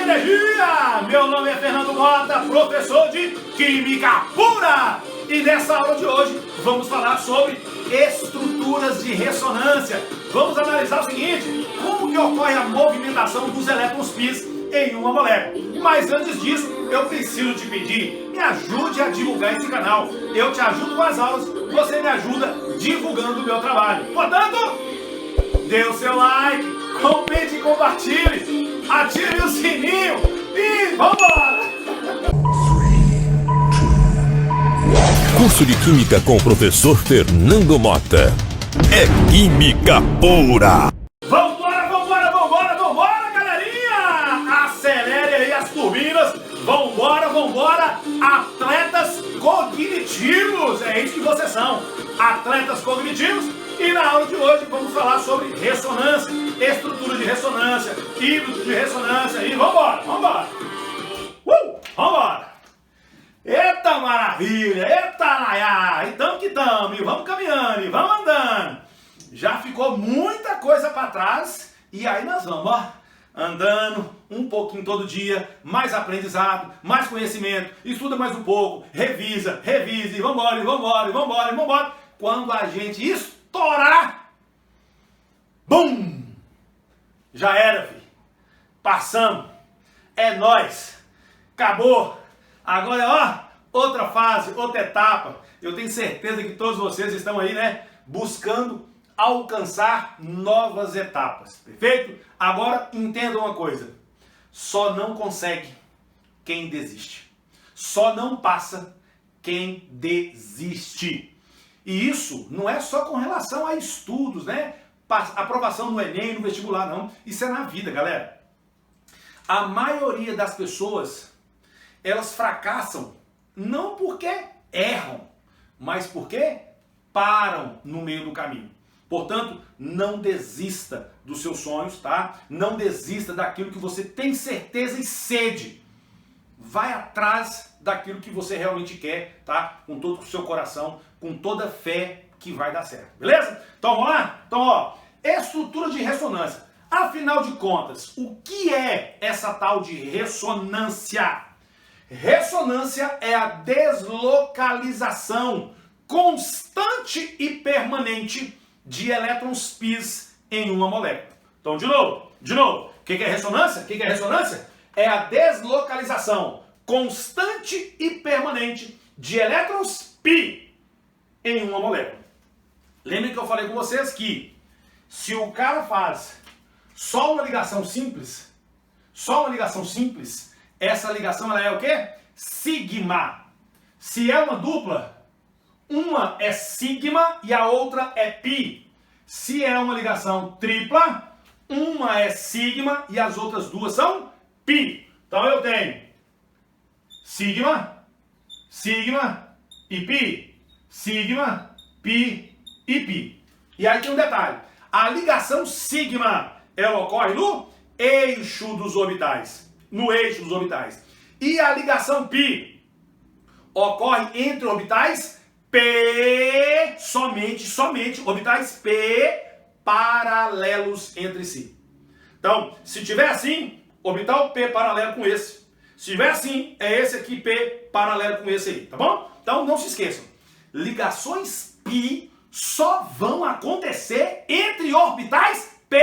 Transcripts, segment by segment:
energia! Meu nome é Fernando Mota, professor de Química Pura! E nessa aula de hoje vamos falar sobre estruturas de ressonância. Vamos analisar o seguinte, como que ocorre a movimentação dos elétrons π em uma molécula. Mas antes disso, eu preciso te pedir, me ajude a divulgar esse canal. Eu te ajudo com as aulas, você me ajuda divulgando o meu trabalho. Portanto, dê o seu like, comente e compartilhe, ative o sininho e vambora! Curso de Química com o professor Fernando Mota. É Química Pura! Vambora, vambora, vambora, vambora, galerinha! Acelere aí as turbinas, vambora, vambora! Atletas cognitivos, é isso que vocês são, atletas cognitivos. E na aula de hoje vamos falar sobre ressonância, estrutura de ressonância, híbrido de ressonância e vambora, vambora! Vambora! Eita maravilha, eita naiá, então que tamo, e vamos caminhando, e vamos andando. Já ficou muita coisa para trás e aí nós vamos, ó, andando um pouquinho todo dia, mais aprendizado, mais conhecimento, estuda mais um pouco, revisa, revisa, e vambora, e vambora, e vambora, e vambora. Quando a gente estourar, bum! Já era, filho. Passamos. É nóis. Acabou. Agora, ó, outra fase, outra etapa. Eu tenho certeza que todos vocês estão aí, né, buscando alcançar novas etapas. Perfeito? Agora, entenda uma coisa. Só não consegue quem desiste. Só não passa quem desiste. E isso não é só com relação a estudos, né? Aprovação no Enem, no vestibular, não. Isso é na vida, galera. A maioria das pessoas, elas fracassam não porque erram, mas porque param no meio do caminho. Portanto, não desista dos seus sonhos, tá? Não desista daquilo que você tem certeza e sede. Vai atrás daquilo que você realmente quer, tá? Com todo o seu coração, com toda a fé que vai dar certo, beleza? Então vamos lá? Então, ó, estrutura de ressonância. Afinal de contas, o que é essa tal de ressonância? Ressonância é a deslocalização constante e permanente de elétrons π em uma molécula. Então, de novo. O que é ressonância? O que é ressonância? É a deslocalização constante e permanente de elétrons π em uma molécula. Lembrem que eu falei com vocês que se o cara faz só uma ligação simples, essa ligação ela é o quê? Sigma. Se é uma dupla, uma é sigma e a outra é π. Se é uma ligação tripla, uma é sigma e as outras duas são π. Então eu tenho sigma, sigma e π. Sigma, π e π. E aí tem um detalhe. A ligação sigma, ela ocorre no eixo dos orbitais. No eixo dos orbitais. E a ligação π ocorre entre orbitais P, somente orbitais P paralelos entre si. Então, se tiver assim, orbital P paralelo com esse. Se tiver assim, é esse aqui P paralelo com esse aí, tá bom? Então, não se esqueçam. Ligações π só vão acontecer entre orbitais P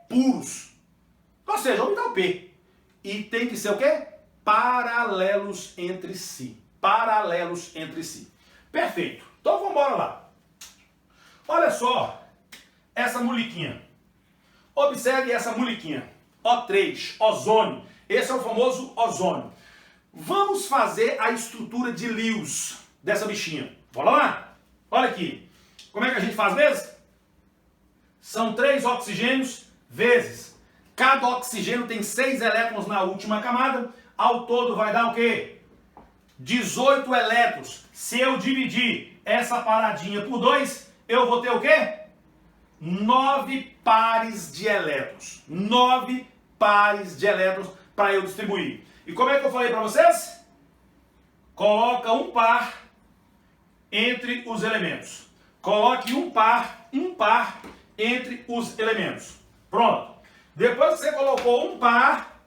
puros. Ou seja, orbital P. E tem que ser o quê? Paralelos entre si. Paralelos entre si. Perfeito. Então vamos embora lá. Olha só essa molequinha. Observe essa molequinha. O3, ozônio. Esse é o famoso ozônio. Vamos fazer a estrutura de Lewis dessa bichinha. Bora lá? Olha aqui. Como é que a gente faz mesmo? São 3 oxigênios vezes. Cada oxigênio tem 6 elétrons na última camada. Ao todo vai dar o quê? 18 elétrons. Se eu dividir essa paradinha por 2, eu vou ter o quê? 9 pares de elétrons. 9 pares de elétrons para eu distribuir. E como é que eu falei para vocês? Coloca um par entre os elementos. Coloque um par entre os elementos. Pronto. Depois que você colocou um par,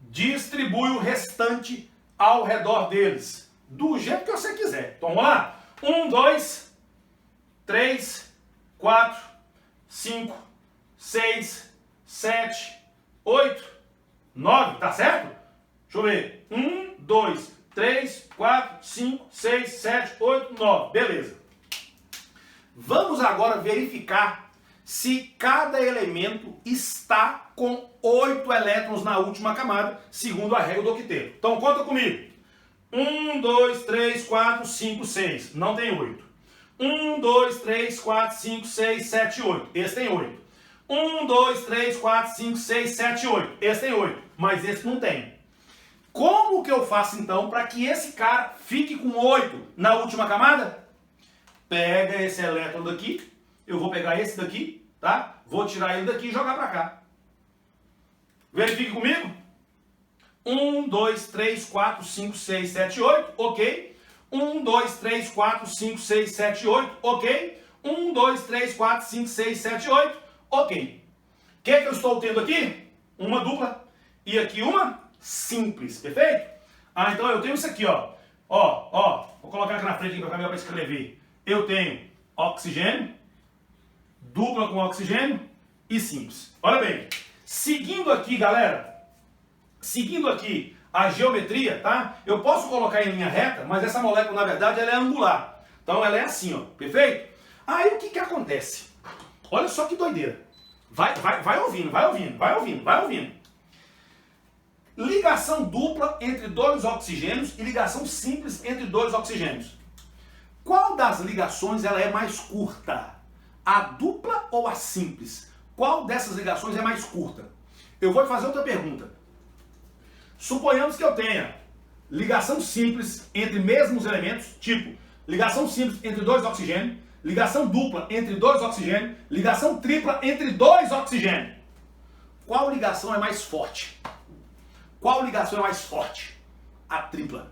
distribui o restante ao redor deles, do jeito que você quiser. Então vamos lá? 1, 2, 3, 4, 5, 6, 7, 8, 9, tá certo? Deixa eu ver. 1, 2, 3, 4, 5, 6, 7, 8, 9. Beleza. Vamos agora verificar se cada elemento está com 8 elétrons na última camada, segundo a regra do octeto. Então conta comigo. 1, 2, 3, 4, 5, 6. Não tem 8. 1, 2, 3, 4, 5, 6, 7, 8. Esse tem 8. 1, 2, 3, 4, 5, 6, 7, 8. Esse tem 8. Mas esse não tem. Como que eu faço então para que esse cara fique com 8 na última camada? Pega esse elétron daqui. Eu vou pegar esse daqui, tá? Vou tirar ele daqui e jogar para cá. Verifique comigo. 1, 2, 3, 4, 5, 6, 7, 8. Ok. 1, 2, 3, 4, 5, 6, 7, 8. Ok. 1, 2, 3, 4, 5, 6, 7, 8. Ok. O que eu estou tendo aqui? Uma dupla. E aqui uma simples. Perfeito? Ah, então eu tenho isso aqui, ó. Vou colocar aqui na frente para ficar melhor para escrever. Eu tenho oxigênio, dupla com oxigênio e simples. Olha bem. Seguindo aqui, galera. Seguindo aqui a geometria, tá? Eu posso colocar em linha reta, mas essa molécula, na verdade, ela é angular. Então ela é assim, ó. Perfeito? Aí o que acontece? Olha só que doideira. Vai ouvindo. Ligação dupla entre dois oxigênios e ligação simples entre dois oxigênios. Qual das ligações ela é mais curta? A dupla ou a simples? Qual dessas ligações é mais curta? Eu vou te fazer outra pergunta. Suponhamos que eu tenha ligação simples entre mesmos elementos, tipo ligação simples entre dois oxigênios, ligação dupla entre dois oxigênios, ligação tripla entre dois oxigênios. Qual ligação é mais forte? Qual ligação é mais forte? A tripla.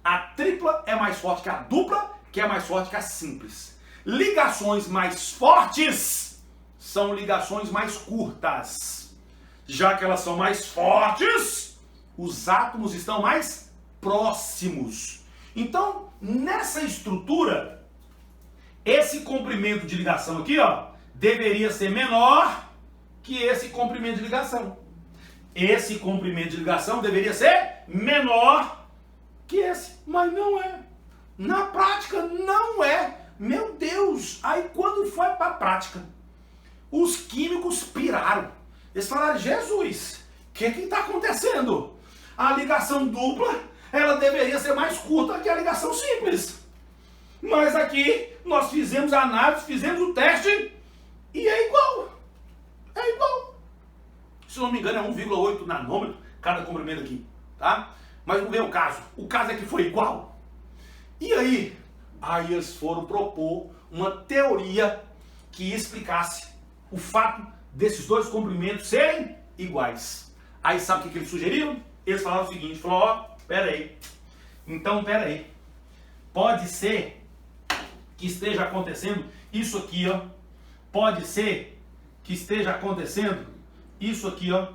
A tripla é mais forte que a dupla, que é mais forte que a simples. Ligações mais fortes são ligações mais curtas. Já que elas são mais fortes, os átomos estão mais próximos. Então, nessa estrutura, esse comprimento de ligação aqui, ó, deveria ser menor que esse comprimento de ligação. Esse comprimento de ligação deveria ser menor que esse, mas não é. Na prática, não é. Meu Deus! Aí quando foi para a prática, os químicos piraram. Eles falaram, Jesus, o que está acontecendo? A ligação dupla, ela deveria ser mais curta que a ligação simples. Mas aqui, nós fizemos a análise, fizemos o teste, e é igual. É igual. Se não me engano, é 1,8 nanômetro cada comprimento aqui, tá? Mas não vem o caso. O caso é que foi igual. E aí eles foram propor uma teoria que explicasse o fato desses dois comprimentos serem iguais. Aí sabe o que eles sugeriram? Eles falaram o seguinte, pera aí. Então, pera aí. Pode ser que esteja acontecendo isso aqui, ó. Pode ser que esteja acontecendo isso aqui, ó.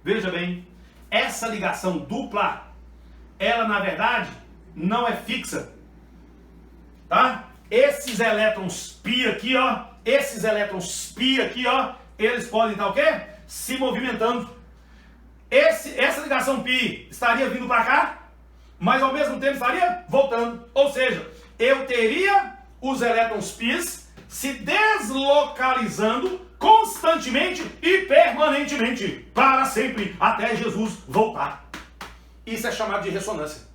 Veja bem. Essa ligação dupla, ela na verdade não é fixa. Tá? Esses elétrons π aqui, ó. Esses elétrons π aqui, ó. Eles podem estar o quê? Se movimentando. Essa ligação π estaria vindo para cá, mas ao mesmo tempo estaria voltando. Ou seja, eu teria os elétrons π se deslocalizando constantemente e permanentemente, para sempre, até Jesus voltar. Isso é chamado de ressonância.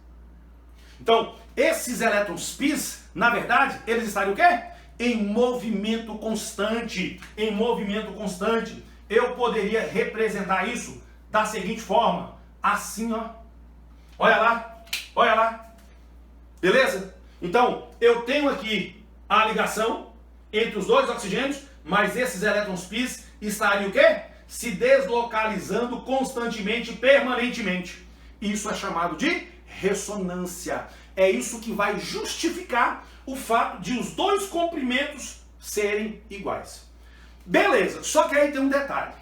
Então, esses elétrons π, na verdade, eles estariam o quê? Em movimento constante. Em movimento constante. Eu poderia representar isso da seguinte forma. Assim, ó. Olha lá. Olha lá. Beleza? Então, eu tenho aqui a ligação entre os dois oxigênios, mas esses elétrons π estariam o quê? Se deslocalizando constantemente, permanentemente. Isso é chamado de ressonância. É isso que vai justificar o fato de os dois comprimentos serem iguais. Beleza, só que aí tem um detalhe.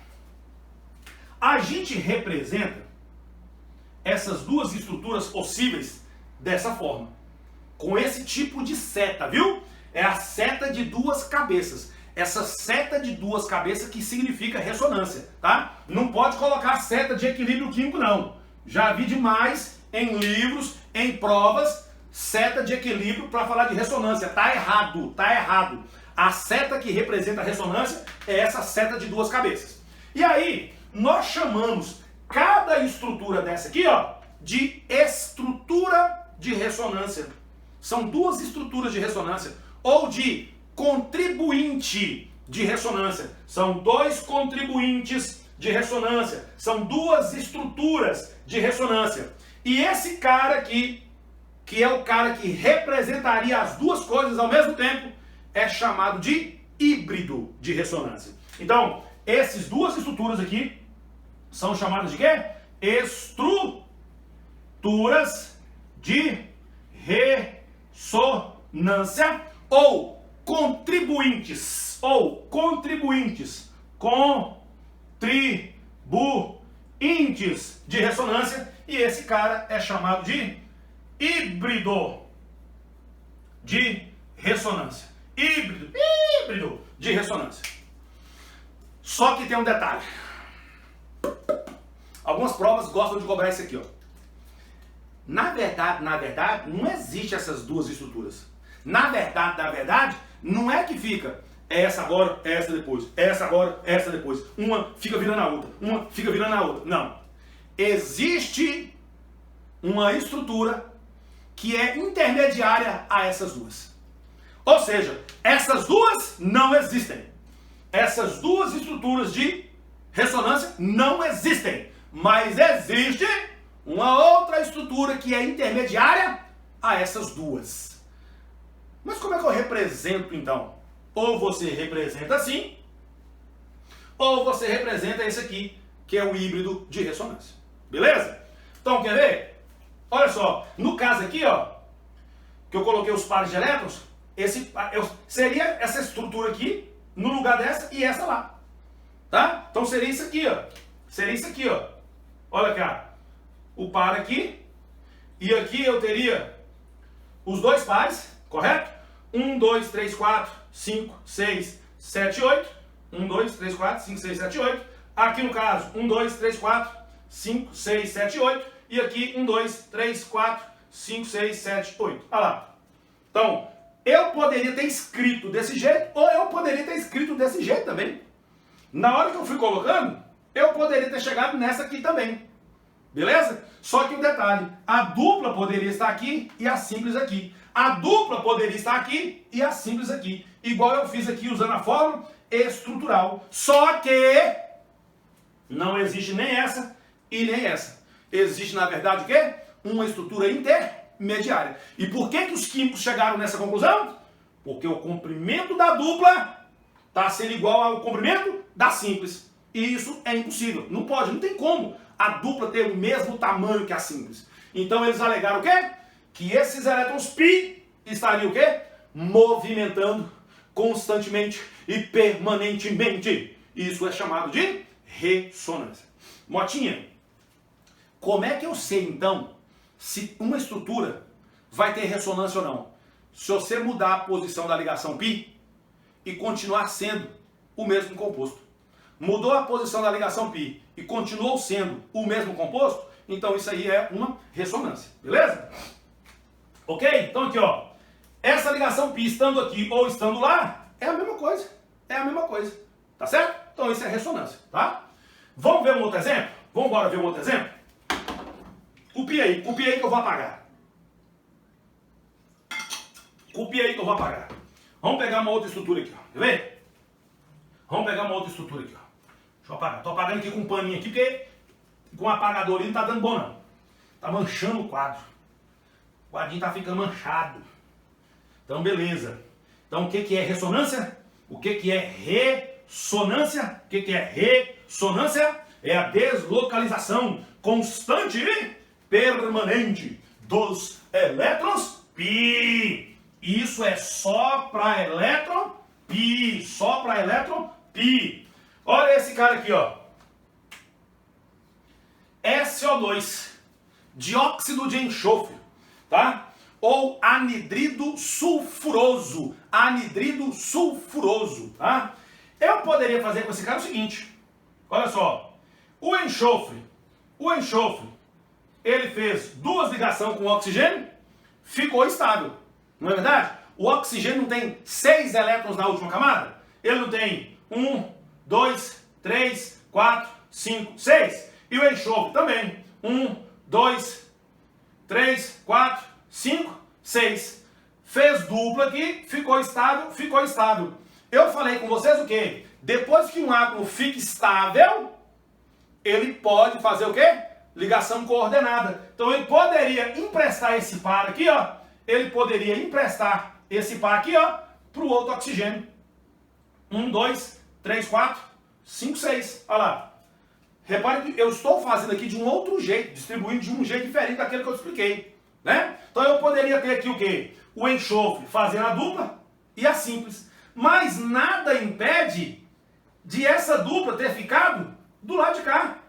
A gente representa essas duas estruturas possíveis dessa forma. Com esse tipo de seta, viu? É a seta de duas cabeças. Essa seta de duas cabeças que significa ressonância, tá? Não pode colocar seta de equilíbrio químico, não. Já vi demais em livros, em provas, seta de equilíbrio para falar de ressonância. Tá errado, tá errado. A seta que representa a ressonância é essa seta de duas cabeças. E aí, nós chamamos cada estrutura dessa aqui, ó, de estrutura de ressonância. São duas estruturas de ressonância. Ou de contribuinte de ressonância. São dois contribuintes de ressonância. São duas estruturas de ressonância. E esse cara aqui, que é o cara que representaria as duas coisas ao mesmo tempo, é chamado de híbrido de ressonância. Então, essas duas estruturas aqui são chamadas de quê? Estruturas de ressonância ou contribuintes de ressonância, e esse cara é chamado de híbrido de ressonância. Híbrido de ressonância. Só que tem um detalhe. Algumas provas gostam de cobrar isso aqui, ó. Na verdade, não existe essas duas estruturas. Na verdade, não é que fica essa agora, essa depois, essa agora, essa depois. Uma fica virando a outra, uma fica virando a outra. Não. Existe uma estrutura que é intermediária a essas duas. Ou seja, essas duas não existem. Essas duas estruturas de ressonância não existem. Mas existe uma outra estrutura que é intermediária a essas duas. Mas como é que eu represento então? Ou você representa assim, ou você representa esse aqui, que é o híbrido de ressonância. Beleza? Então, quer ver? Olha só, no caso aqui, ó, que eu coloquei os pares de elétrons, seria essa estrutura aqui, no lugar dessa e essa lá. Tá? Então seria isso aqui, ó. Seria isso aqui, ó. Olha cá. O par aqui. E aqui eu teria os dois pares, correto? 1, 2, 3, 4, 5, 6, 7, 8. 1, 2, 3, 4, 5, 6, 7, 8. Aqui no caso, 1, 2, 3, 4, 5, 6, 7, 8. E aqui, 1, 2, 3, 4, 5, 6, 7, 8. Olha lá. Então, eu poderia ter escrito desse jeito, ou eu poderia ter escrito desse jeito também. Na hora que eu fui colocando, eu poderia ter chegado nessa aqui também. Beleza? Só que o detalhe, a dupla poderia estar aqui e a simples aqui. A dupla poderia estar aqui e a simples aqui. Igual eu fiz aqui usando a fórmula estrutural. Só que não existe nem essa e nem essa. Existe, na verdade, o quê? Uma estrutura intermediária. E por que os químicos chegaram nessa conclusão? Porque o comprimento da dupla está sendo igual ao comprimento da simples. E isso é impossível. Não pode, não tem como a dupla ter o mesmo tamanho que a simples. Então eles alegaram o quê? Que esses elétrons π estariam o quê? Movimentando constantemente e permanentemente. Isso é chamado de ressonância. Motinha, como é que eu sei então se uma estrutura vai ter ressonância ou não? Se você mudar a posição da ligação π e continuar sendo o mesmo composto. Mudou a posição da ligação π e continuou sendo o mesmo composto, então isso aí é uma ressonância, beleza? Ok? Então aqui, ó, essa ligação π estando aqui ou estando lá, é a mesma coisa, tá certo? Então isso é ressonância, tá? Vamos ver um outro exemplo? Vamos embora ver um outro exemplo? Copia aí que eu vou apagar. Copia aí que eu vou apagar. Vamos pegar uma outra estrutura aqui, ó, quer ver? Vamos pegar uma outra estrutura aqui, ó. Deixa eu apagar. Tô apagando aqui com um paninho aqui, porque com o apagador ali não tá dando bom não. Tá manchando o quadro. O quadrinho tá ficando manchado. Então, beleza. Então, o que é ressonância? O que é ressonância? O que é ressonância? É a deslocalização constante e permanente dos elétrons π. Isso é só para elétron π. Só para elétron π. Olha esse cara aqui, ó. SO2. dióxido de enxofre, tá? Ou anidrido sulfuroso, tá? Eu poderia fazer com esse cara o seguinte, olha só, o enxofre, ele fez duas ligações com o oxigênio, ficou estável, não é verdade? O oxigênio não tem 6 elétrons na última camada? Ele não tem 1, 2, 3, 4, 5, 6. E o enxofre também. 1, 2, 3, 4, 5, 6. Fez dupla aqui, ficou estável. Eu falei com vocês o quê? Depois que um átomo fica estável, ele pode fazer o quê? Ligação coordenada. Então ele poderia emprestar esse par aqui, ó. Ele poderia emprestar esse par aqui, ó, para o outro oxigênio. 1, 2, 3, 4, 5, 6. Olha lá. Repare que eu estou fazendo aqui de um outro jeito, distribuindo de um jeito diferente daquele que eu expliquei, né? Então eu poderia ter aqui o quê? O enxofre fazendo a dupla e a simples. Mas nada impede de essa dupla ter ficado do lado de cá.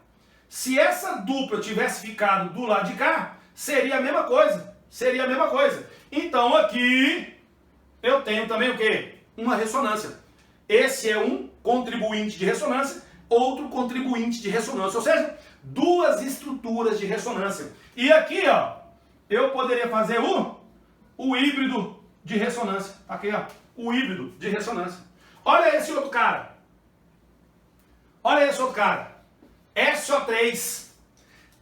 Se essa dupla tivesse ficado do lado de cá, seria a mesma coisa. Então aqui eu tenho também o quê? Uma ressonância. Esse é um contribuinte de ressonância, outro contribuinte de ressonância, ou seja, duas estruturas de ressonância. E aqui, ó, eu poderia fazer o híbrido de ressonância. Aqui, ó, o híbrido de ressonância. Olha esse outro cara. SO3,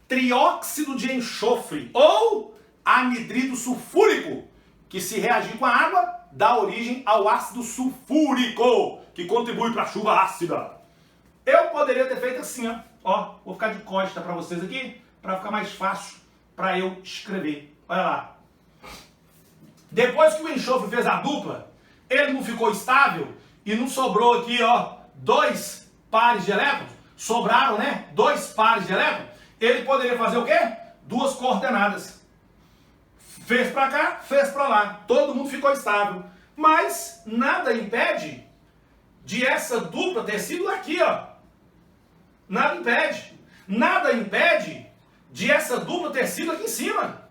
trióxido de enxofre, ou anidrido sulfúrico, que se reagir com a água, dá origem ao ácido sulfúrico, que contribui para a chuva ácida. Eu poderia ter feito assim, ó, vou ficar de costa para vocês aqui, para ficar mais fácil para eu escrever. Olha lá. Depois que o enxofre fez a dupla, ele não ficou estável e não sobrou aqui, ó, 2 pares de elétrons, sobraram, né, 2 pares de elétrons, ele poderia fazer o quê? 2 coordenadas. Fez para cá, fez para lá. Todo mundo ficou estável. Mas nada impede de essa dupla ter sido aqui, ó. Nada impede de essa dupla ter sido aqui em cima.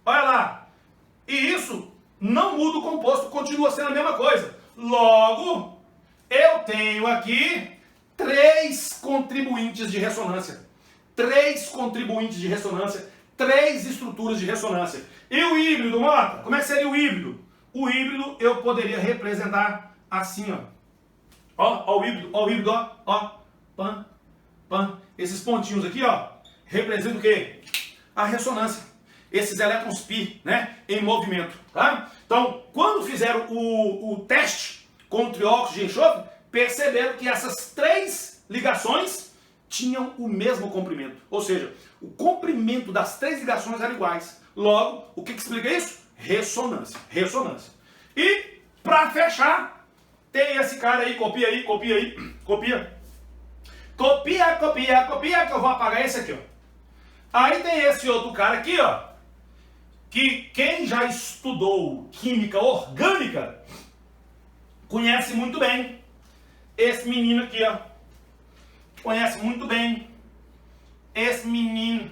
Olha lá. E isso não muda o composto, continua sendo a mesma coisa. Logo, eu tenho aqui 3 contribuintes de ressonância. 3 estruturas de ressonância. E o híbrido, Mota? Como é que seria o híbrido? O híbrido eu poderia representar assim, ó. Ó o híbrido, ó. Pan. Esses pontinhos aqui, ó, representam o quê? A ressonância. Esses elétrons π, né, em movimento, tá? Então, quando fizeram o teste com o trióxido de enxofre, perceberam que essas 3 ligações tinham o mesmo comprimento. Ou seja, o comprimento das 3 ligações eram iguais. Logo, o que explica isso? Ressonância. E, para fechar, tem esse cara aí, copia, que eu vou apagar esse aqui, ó. Aí tem esse outro cara aqui, ó, que quem já estudou química orgânica conhece muito bem. Esse menino aqui, ó, conhece muito bem. Esse menino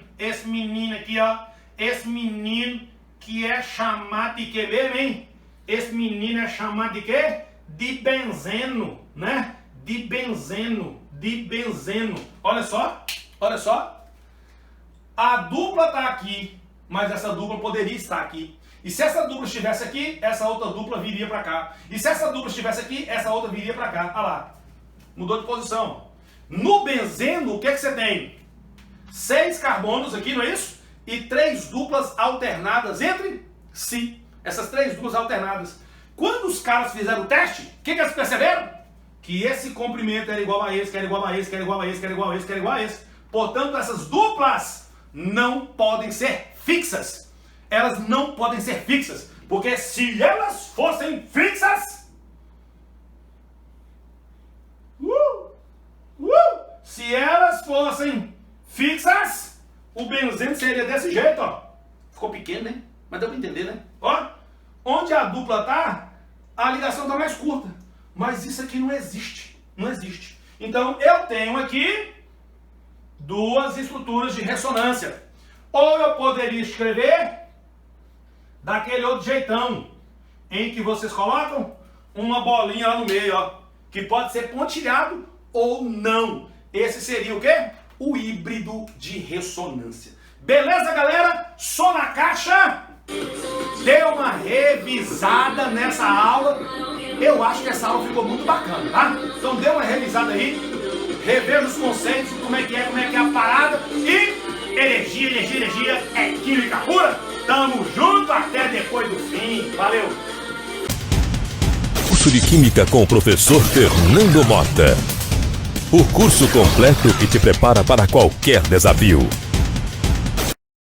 aqui, ó, esse menino que é chamado de quê mesmo, hein? Esse menino é chamado de quê? De benzeno, né? De benzeno. Olha só. A dupla está aqui, mas essa dupla poderia estar aqui. E se essa dupla estivesse aqui, essa outra dupla viria para cá. E se essa dupla estivesse aqui, essa outra viria para cá. Olha lá. Mudou de posição. No benzeno, o que você tem? 6 carbonos aqui, não é isso? E 3 duplas alternadas entre si. Essas 3 duplas alternadas. Quando os caras fizeram o teste, o que eles perceberam? Que esse comprimento era igual a esse, que era igual a esse, que era igual a esse, que era igual a esse, que era igual a esse. Portanto, essas duplas não podem ser fixas. Elas não podem ser fixas. Porque se elas fossem fixas... Se elas fossem fixas, o benzeno seria desse jeito, ó. Ficou pequeno, né? Mas deu para entender, né? Ó, onde a dupla tá, a ligação tá mais curta. Mas isso aqui não existe. Então, eu tenho aqui 2 estruturas de ressonância. Ou eu poderia escrever daquele outro jeitão, em que vocês colocam uma bolinha lá no meio, ó, que pode ser pontilhado ou não. Esse seria o quê? O híbrido de ressonância. Beleza, galera? Som na caixa. Dê uma revisada nessa aula. Eu acho que essa aula ficou muito bacana, tá? Então dê uma revisada aí, reveja os conceitos, como é que é a parada. E energia é química pura. Tamo junto até depois do fim. Valeu! Curso de Química com o professor Fernando Mota. O curso completo que te prepara para qualquer desafio.